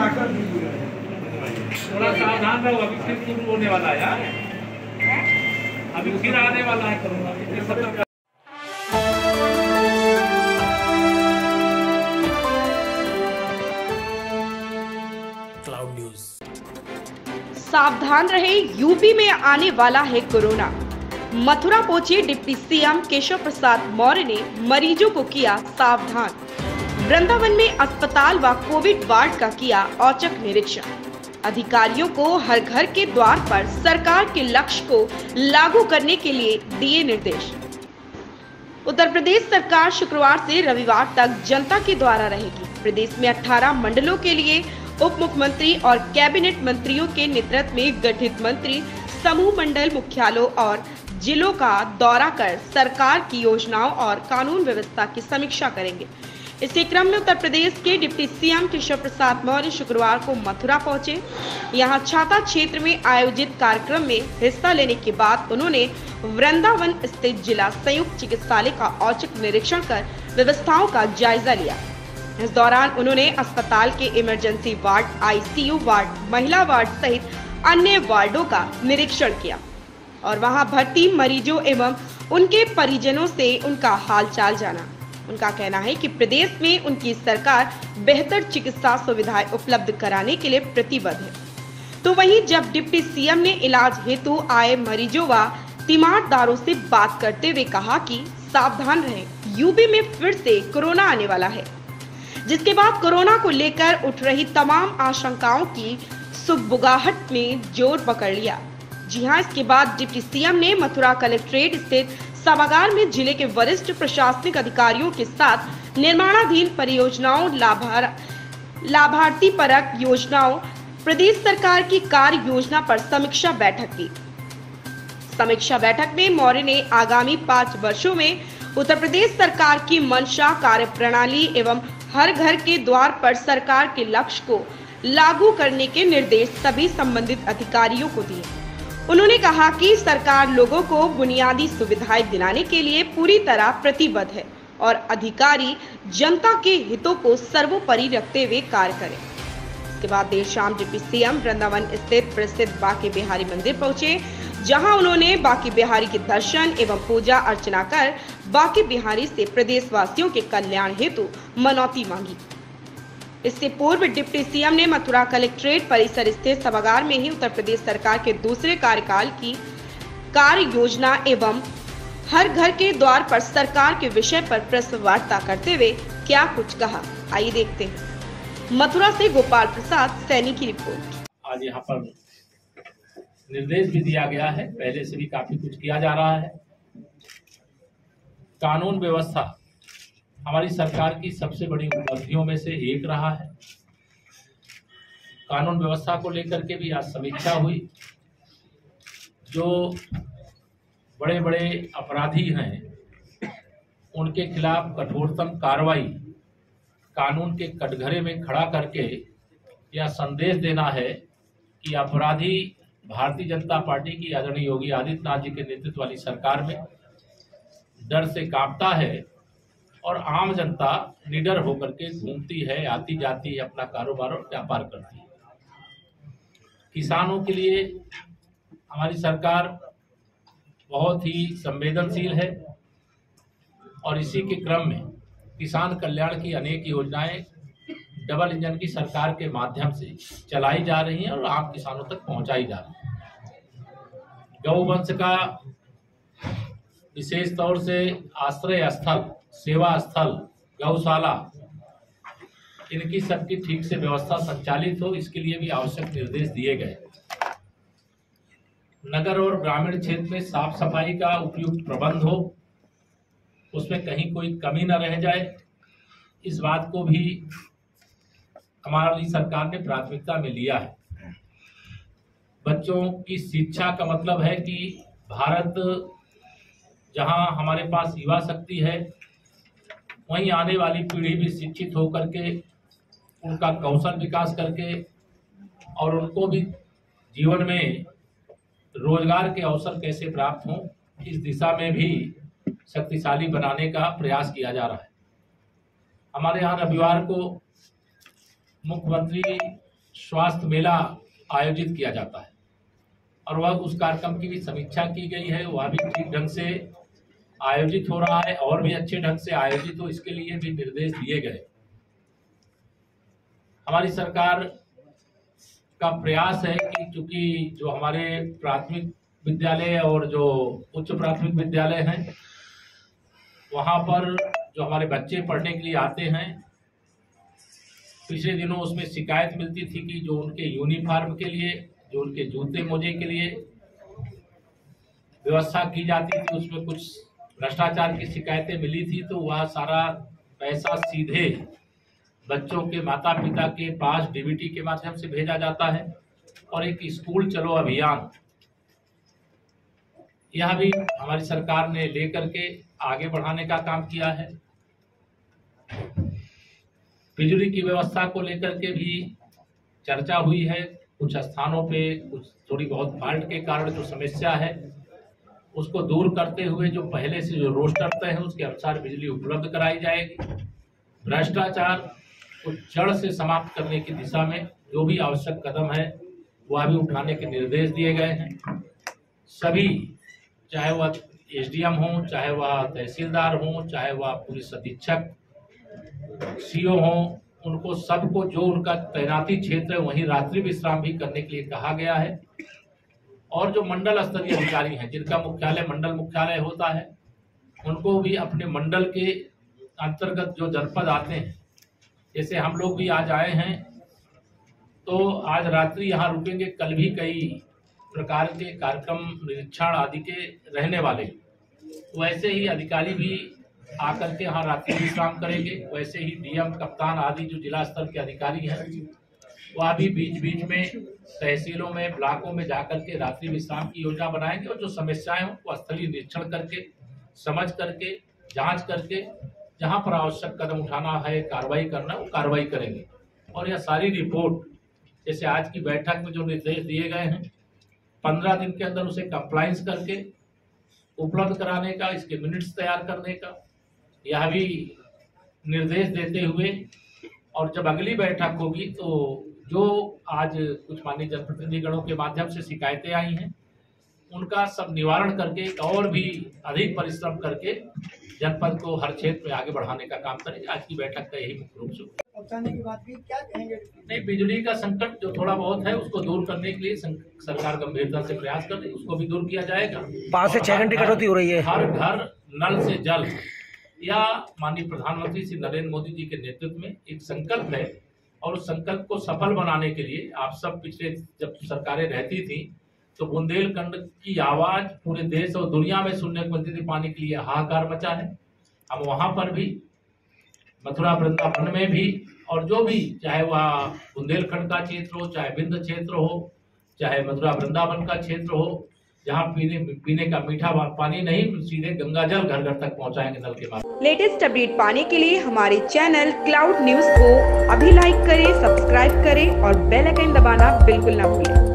थोड़ा सावधान रहो, अभी फिर शुरू होने वाला है यार, अभी फिर आने वाला है कोरोना। Cloud news. सावधान रहे, यूपी में आने वाला है कोरोना। मथुरा पहुंचे डिप्टी सीएम केशव प्रसाद मौर्य ने मरीजों को किया सावधान। वृंदावन में अस्पताल व कोविड वार्ड का किया औचक निरीक्षण। अधिकारियों को हर घर के द्वार पर सरकार के लक्ष्य को लागू करने के लिए दिए निर्देश। उत्तर प्रदेश सरकार शुक्रवार से रविवार तक जनता के द्वारा रहेगी। प्रदेश में 18 मंडलों के लिए उप मुख्यमंत्री और कैबिनेट मंत्रियों के नेतृत्व में गठित मंत्री समूह मंडल मुख्यालयों और जिलों का दौरा कर सरकार की योजनाओं और कानून व्यवस्था की समीक्षा करेंगे। इसी क्रम में उत्तर प्रदेश के डिप्टी सीएम केशव प्रसाद मौर्य शुक्रवार को मथुरा पहुंचे। यहां छाता क्षेत्र में आयोजित कार्यक्रम में हिस्सा लेने के बाद उन्होंने वृंदावन स्थित जिला संयुक्त चिकित्सालय का औचक निरीक्षण कर व्यवस्थाओं का जायजा लिया। इस दौरान उन्होंने अस्पताल के इमरजेंसी वार्ड, आईसीयू वार्ड, महिला वार्ड सहित अन्य वार्डों का निरीक्षण किया और वहां भर्ती मरीजों एवं उनके परिजनों से उनका हालचाल जाना। उनका कहना है कि प्रदेश में उनकी सरकार बेहतर चिकित्सा सुविधाएं उपलब्ध कराने के लिए प्रतिबद्ध है। तो वहीं जब डिप्टी सीएम ने इलाज हेतु आए मरीजों व तीमारदारों से बात करते हुए कहा कि सावधान रहें, यूपी में फिर से कोरोना आने वाला है, जिसके बाद कोरोना को लेकर उठ रही तमाम आशंकाओं की सुगबुगाहट ने जोर पकड़ लिया। जी हां, इसके बाद डिप्टी सीएम ने मथुरा कलेक्ट्रेट स्थित सभागार में जिले के वरिष्ठ प्रशासनिक अधिकारियों के साथ निर्माणाधीन परियोजनाओं, लाभार्थी परक योजनाओं, प्रदेश सरकार की कार्य योजना पर समीक्षा बैठक की। समीक्षा बैठक में मौर्य ने आगामी 5 वर्षों में उत्तर प्रदेश सरकार की मंशा, कार्यप्रणाली एवं हर घर के द्वार पर सरकार के लक्ष्य को लागू करने के निर्देश सभी संबंधित अधिकारियों को दिए। उन्होंने कहा कि सरकार लोगों को बुनियादी सुविधाएं दिलाने के लिए पूरी तरह प्रतिबद्ध है और अधिकारी जनता के हितों को सर्वोपरि रखते हुए कार्य करें। इसके बाद देर शाम डिप्टी सीएम वृंदावन स्थित प्रसिद्ध बांके बिहारी मंदिर पहुंचे, जहां उन्होंने बांके बिहारी के दर्शन एवं पूजा अर्चना कर बांके बिहारी से प्रदेशवासियों के कल्याण हेतु मनौती मांगी। इससे पूर्व डिप्टी सीएम ने मथुरा कलेक्ट्रेट परिसर स्थित सभागार में ही उत्तर प्रदेश सरकार के दूसरे कार्यकाल की कार्य योजना एवं हर घर के द्वार पर सरकार के विषय पर प्रेस वार्ता करते हुए क्या कुछ कहा, आइए देखते हैं। मथुरा से गोपाल प्रसाद सैनी की रिपोर्ट। आज यहाँ पर निर्देश भी दिया गया है, पहले से भी काफी कुछ किया जा रहा है। कानून व्यवस्था हमारी सरकार की सबसे बड़ी उपलब्धियों में से एक रहा है। कानून व्यवस्था को लेकर के भी आज समीक्षा हुई। जो बड़े बड़े अपराधी हैं उनके खिलाफ कठोरतम कार्रवाई कानून के कटघरे में खड़ा करके यह संदेश देना है कि अपराधी भारतीय जनता पार्टी की आदरणीय योगी आदित्यनाथ जी के नेतृत्व वाली सरकार में डर से कांपता है और आम जनता निडर होकर के घूमती है, आती जाती है, अपना कारोबार और व्यापार करती है। किसानों के लिए हमारी सरकार बहुत ही संवेदनशील है और इसी के क्रम में किसान कल्याण की अनेक योजनाएं डबल इंजन की सरकार के माध्यम से चलाई जा रही हैं और आम किसानों तक पहुंचाई जा रही है। गौवंश का विशेष तौर से आश्रय स्थल, सेवा स्थल, गौशाला, इनकी सबकी ठीक से व्यवस्था संचालित हो, इसके लिए भी आवश्यक निर्देश दिए गए। नगर और ग्रामीण क्षेत्र में साफ सफाई का उपयुक्त प्रबंध हो, उसमें कहीं कोई कमी न रह जाए, इस बात को भी हमारी सरकार ने प्राथमिकता में लिया है। बच्चों की शिक्षा का मतलब है कि भारत जहां हमारे पास युवा शक्ति है, वहीं आने वाली पीढ़ी भी शिक्षित होकर के उनका कौशल विकास करके और उनको भी जीवन में रोजगार के अवसर कैसे प्राप्त हों, इस दिशा में भी शक्तिशाली बनाने का प्रयास किया जा रहा है। हमारे यहाँ रविवार को मुख्यमंत्री स्वास्थ्य मेला आयोजित किया जाता है और वह उस कार्यक्रम की भी समीक्षा की गई है। वह भी ठीक ढंग से आयोजित हो रहा है और भी अच्छे ढंग से आयोजित हो, इसके लिए भी निर्देश दिए गए। हमारी सरकार का प्रयास है कि चूंकि जो हमारे प्राथमिक विद्यालय और जो उच्च प्राथमिक विद्यालय हैं वहाँ पर जो हमारे बच्चे पढ़ने के लिए आते हैं, पिछले दिनों उसमें शिकायत मिलती थी कि जो उनके यूनिफॉर्म के लिए, जो उनके जूते मोजे के लिए व्यवस्था की जाती थी, उसमें कुछ भ्रष्टाचार की शिकायतें मिली थी। तो वह सारा पैसा सीधे बच्चों के माता पिता के पास डीबीटी के माध्यम से भेजा जाता है और एक स्कूल चलो अभियान यह भी हमारी सरकार ने लेकर के आगे बढ़ाने का काम किया है। बिजली की व्यवस्था को लेकर के भी चर्चा हुई है। कुछ स्थानों पे कुछ थोड़ी बहुत फॉल्ट के कारण जो समस्या है उसको दूर करते हुए जो पहले से जो रोस्टर तय है उसके अनुसार बिजली उपलब्ध कराई जाएगी। भ्रष्टाचार को जड़ से समाप्त करने की दिशा में जो भी आवश्यक कदम है वह भी उठाने के निर्देश दिए गए हैं। सभी, चाहे वह एसडीएम हो, चाहे वह तहसीलदार हो, चाहे वह पुलिस अधीक्षक सीओ हो, उनको सबको जो उनका तैनाती क्षेत्र है वहीं रात्रि विश्राम भी करने के लिए कहा गया है। और जो मंडल स्तरीय अधिकारी हैं जिनका मुख्यालय मंडल मुख्यालय होता है, उनको भी अपने मंडल के अंतर्गत जो जनपद आते हैं, जैसे हम लोग भी आज आए हैं तो आज रात्रि यहाँ रुकेंगे, कल भी कई प्रकार के कार्यक्रम निरीक्षण आदि के रहने वाले, वैसे ही अधिकारी भी आकर के यहाँ रात्रि विश्राम करेंगे। वैसे ही डीएम, कप्तान आदि जो जिला स्तर के अधिकारी हैं वह भी बीच बीच में तहसीलों में, ब्लॉकों में जाकर के रात्रि विश्राम की योजना बनाएंगे और जो समस्याएं हों वो स्थलीय निरीक्षण करके, समझ करके, जांच करके जहां पर आवश्यक कदम उठाना है, कार्रवाई करना, वो कार्रवाई करेंगे। और यह सारी रिपोर्ट जैसे आज की बैठक में जो निर्देश दिए गए हैं 15 दिन के अंदर उसे कंप्लायंस करके उपलब्ध कराने का, इसके मिनट्स तैयार करने का यह भी निर्देश देते हुए, और जब अगली बैठक होगी तो जो आज कुछ माननीय जनप्रतिनिधिगणों के माध्यम से शिकायतें आई हैं उनका सब निवारण करके और भी अधिक परिश्रम करके जनपद को हर क्षेत्र में आगे बढ़ाने का काम करेंगे। आज की बैठक का यही मुख्य रूप से की बात की क्या कहेंगे? नहीं, बिजली का संकट जो थोड़ा बहुत है उसको दूर करने के लिए सरकार गंभीरता से प्रयास कर रही है, उसको भी दूर किया जाएगा। 5 से 6 घंटे कटौती हो रही है। हर घर नल से जल, या माननीय प्रधानमंत्री श्री नरेंद्र मोदी जी के नेतृत्व में एक संकल्प है और उस संकल्प को सफल बनाने के लिए आप सब पिछले जब सरकारें रहती थी तो बुंदेलखंड की आवाज पूरे देश और दुनिया में सुनने को मिलती थी, पानी के लिए हाहाकार मचा है। हम वहां पर भी, मथुरा वृंदावन में भी, और जो भी, चाहे वह बुंदेलखंड का क्षेत्र हो, चाहे विंध्य क्षेत्र हो, चाहे मथुरा वृंदावन का क्षेत्र हो, जहाँ पीने का मीठा पानी नहीं, सीधे गंगा जल घर घर तक पहुँचाएंगे नल के माध्यम। लेटेस्ट अपडेट पाने के लिए हमारे चैनल क्लाउड न्यूज को अभी लाइक करें, सब्सक्राइब करें और बेल आइकन दबाना बिल्कुल ना भूलें।